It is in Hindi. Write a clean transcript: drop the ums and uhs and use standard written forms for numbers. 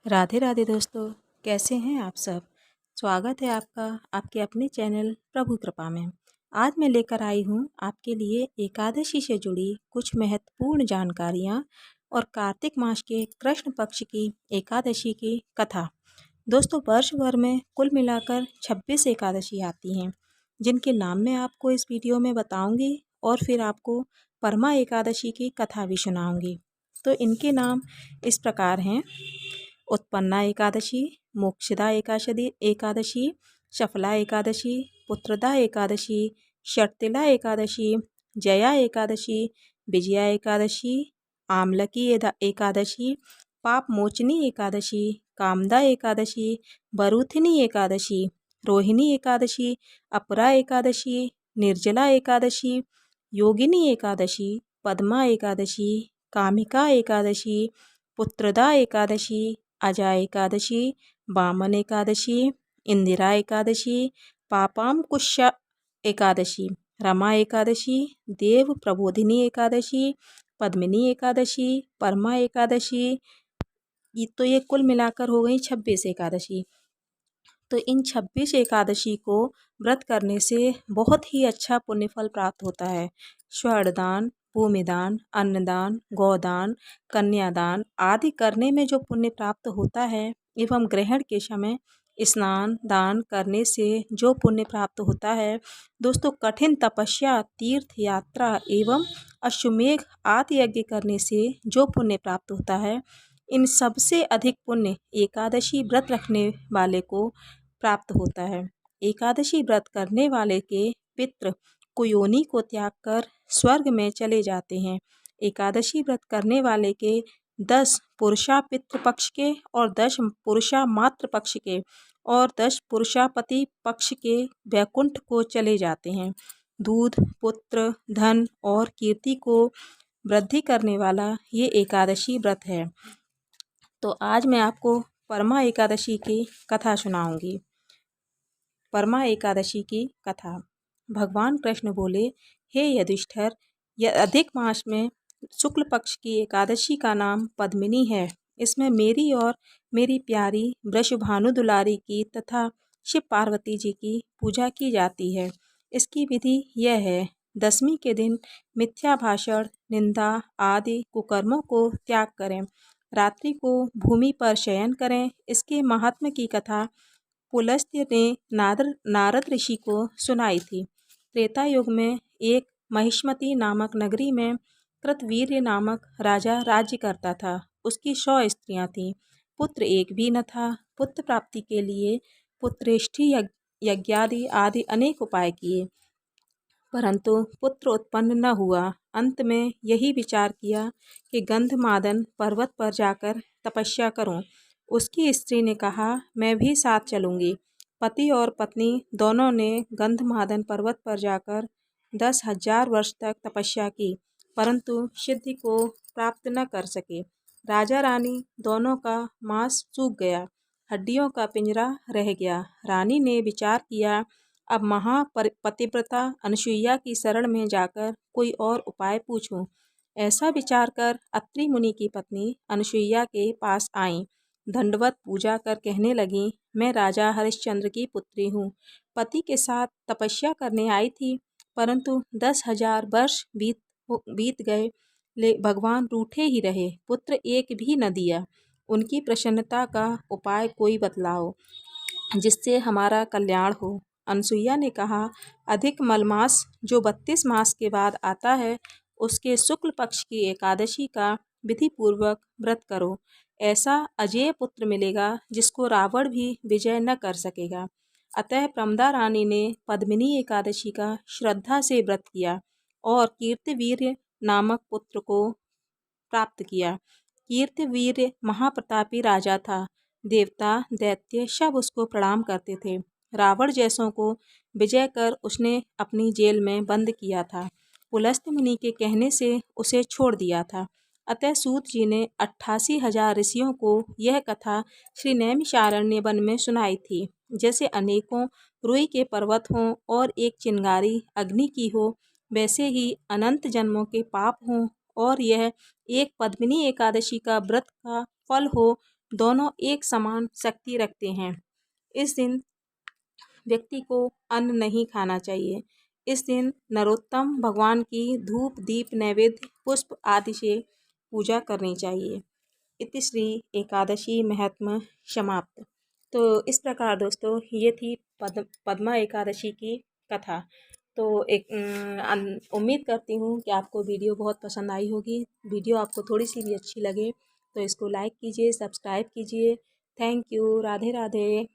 राधे राधे दोस्तों, कैसे हैं आप सब। स्वागत है आपका आपके अपने चैनल प्रभु कृपा में। आज मैं लेकर आई हूँ आपके लिए एकादशी से जुड़ी कुछ महत्वपूर्ण जानकारियाँ और कार्तिक मास के कृष्ण पक्ष की एकादशी की कथा। दोस्तों, वर्ष भर में कुल मिलाकर 26 एकादशी आती हैं, जिनके नाम मैं आपको इस वीडियो में बताऊंगी और फिर आपको परमा एकादशी की कथा भी सुनाऊंगी। तो इनके नाम इस प्रकार हैं: उत्पन्ना एकादशी, मोक्षदा एकादशी, सफला एकादशी, पुत्रदा एकादशी, शर्तिला एकादशी, जया एकादशी, विजया एकादशी, आमलकी एकादशी, पाप मोचनी एकादशी, कामदा एकादशी, बरूथिनी एकादशी, रोहिणी एकादशी, अपरा एकादशी, निर्जला एकादशी, योगिनी एकादशी, पद्मा एकादशी, कामिका एकादशी, पुत्रदा एकादशी, अजा एकादशी, वामन एकादशी, इंदिरा एकादशी, पापांकुश एकादशी, रमा एकादशी, देव प्रबोधिनी एकादशी, पद्मिनी एकादशी, परमा एकादशी। ये कुल मिलाकर हो गई 26 एकादशी। तो इन 26 एकादशी को व्रत करने से बहुत ही अच्छा पुण्य फल प्राप्त होता है। स्वर्णदान, भूमिदान, अन्नदान, गोदान, कन्यादान आदि करने में जो पुण्य प्राप्त होता है एवं ग्रहण के समय स्नान दान करने से जो पुण्य प्राप्त होता है, दोस्तों कठिन तपस्या, तीर्थ यात्रा एवं अश्वमेघ आदि यज्ञ करने से जो पुण्य प्राप्त होता है, इन सबसे अधिक पुण्य एकादशी व्रत रखने वाले को प्राप्त होता है। एकादशी व्रत करने वाले के पितृ कुयोनी को त्याग कर स्वर्ग में चले जाते हैं। एकादशी व्रत करने वाले के 10 पुरुषा पितृ पक्ष के और 10 पुरुषा मातृ पक्ष के और 10 पुरुषा पति पक्ष के वैकुंठ को चले जाते हैं। दूध, पुत्र, धन और कीर्ति को वृद्धि करने वाला ये एकादशी व्रत है। तो आज मैं आपको परमा एकादशी की कथा सुनाऊंगी। परमा एकादशी की कथा। भगवान कृष्ण बोले, हे युधिष्ठिर, यह अधिक मास में शुक्ल पक्ष की एकादशी का नाम पद्मिनी है। इसमें मेरी और मेरी प्यारी वृषभानु दुलारी की तथा शिव पार्वती जी की पूजा की जाती है। इसकी विधि यह है: दशमी के दिन मिथ्या भाषण, निंदा आदि कुकर्मों को त्याग करें। रात्रि को भूमि पर शयन करें। इसके महात्म्य की कथा पुलस्त्य ने नारद ऋषि को सुनाई थी। त्रेता युग में एक महिष्मती नामक नगरी में कृतवीर्य नामक राजा राज्य करता था। उसकी 100 स्त्रियां थीं। पुत्र एक भी न था। पुत्र प्राप्ति के लिए पुत्रेष्ठी यज्ञादि आदि अनेक उपाय किए, परंतु पुत्र उत्पन्न न हुआ। अंत में यही विचार किया कि गंधमादन पर्वत पर जाकर तपस्या करूं। उसकी स्त्री ने कहा, मैं भी साथ चलूंगी। पति और पत्नी दोनों ने गंधमादन पर्वत पर जाकर 10,000 वर्ष तक तपस्या की, परंतु सिद्धि को प्राप्त न कर सके। राजा रानी दोनों का मांस सूख गया, हड्डियों का पिंजरा रह गया। रानी ने विचार किया, अब महापतिव्रता अनुसुईया की शरण में जाकर कोई और उपाय पूछूं। ऐसा विचार कर अत्रि मुनि की पत्नी अनुसुईया के पास आईं। दंडवत पूजा कर कहने लगी, मैं राजा हरिश्चंद्र की पुत्री हूँ। पति के साथ तपस्या करने आई थी, परंतु 10,000 वर्ष बीत गए, भगवान रूठे ही रहे, पुत्र एक भी न दिया। उनकी प्रसन्नता का उपाय कोई बतलाओ, जिससे हमारा कल्याण हो। अनसुईया ने कहा, अधिक मलमास जो 32 मास के बाद आता है, उसके शुक्ल पक्ष की एकादशी का विधि पूर्वक व्रत करो। ऐसा अजेय पुत्र मिलेगा जिसको रावण भी विजय न कर सकेगा। अतः प्रमदा रानी ने पद्मिनी एकादशी का श्रद्धा से व्रत किया और कीर्तिवीर्य नामक पुत्र को प्राप्त किया। कीर्तिवीर्य महाप्रतापी राजा था। देवता दैत्य सब उसको प्रणाम करते थे। रावण जैसों को विजय कर उसने अपनी जेल में बंद किया था। पुलस्त्य मुनि के कहने से उसे छोड़ दिया था। अतः सूत जी ने 88,000 ऋषियों को यह कथा श्री नैमिषारण्य वन में सुनाई थी। जैसे अनेकों रुई के पर्वत हों और एक चिंगारी अग्नि की हो, वैसे ही अनंत जन्मों के पाप हों और यह एक पद्मिनी एकादशी का व्रत का फल हो, दोनों एक समान शक्ति रखते हैं। इस दिन व्यक्ति को अन्न नहीं खाना चाहिए। इस दिन नरोत्तम भगवान की धूप दीप नैवेद्य पुष्प आदि से पूजा करनी चाहिए। इतिश्री एकादशी महात्म्य समाप्त। तो इस प्रकार दोस्तों ये थी पद्मा एकादशी की कथा। तो उम्मीद करती हूँ कि आपको वीडियो बहुत पसंद आई होगी। वीडियो आपको थोड़ी सी भी अच्छी लगे तो इसको लाइक कीजिए, सब्सक्राइब कीजिए। Thank you. राधे राधे।